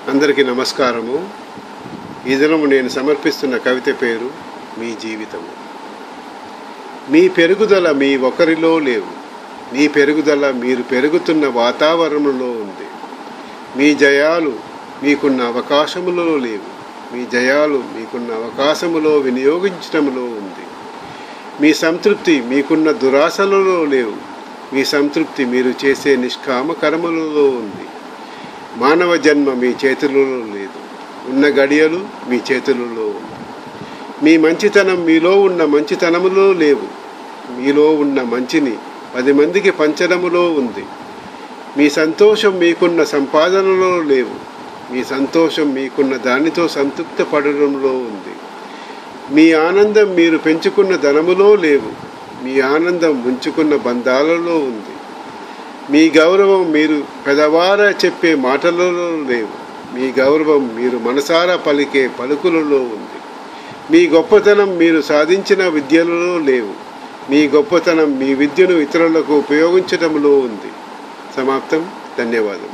అందరికీ నమస్కారము. ఈ దినము నేను సమర్పిస్తున్న కవిత పేరు మీ జీవితము. మీ పెరుగుదల మీ ఒకరిలో లేవు, మీ పెరుగుదల మీరు పెరుగుతున్న వాతావరణంలో ఉంది. మీ జయాలు మీకున్న అవకాశములో లేవు, మీ జయాలు మీకున్న అవకాశములో వినియోగించటంలో ఉంది. మీ సంతృప్తి మీకున్న దురాశలలో లేవు, మీ సంతృప్తి మీరు చేసే నిష్కామ కర్మలలో ఉంది. మానవ జన్మ మీ చేతులలో లేదు, ఉన్న గడియలు మీ చేతులలో ఉంది. మీ మంచితనం మీలో ఉన్న మంచితనములో లేవు, మీలో ఉన్న మంచిని 10 మందికి పంచడములో ఉంది. మీ సంతోషం మీకున్న సంపాదనలో లేవు, మీ సంతోషం మీకున్న దానితో సంతృప్త పడడంలో ఉంది. మీ ఆనందం మీరు పెంచుకున్న ధనములో లేవు, మీ ఆనందం ఉంచుకున్న బంధాలలో ఉంది. మీ గౌరవం మీరు పెదవారా చెప్పే మాటలలో లేవు, మీ గౌరవం మీరు మనసారా పలికే పలుకులలో ఉంది. మీ గొప్పతనం మీరు సాధించిన విద్యలలో లేవు, మీ గొప్పతనం మీ విద్యను ఇతరులకు ఉపయోగించడంలో ఉంది. సమాప్తం. ధన్యవాదం.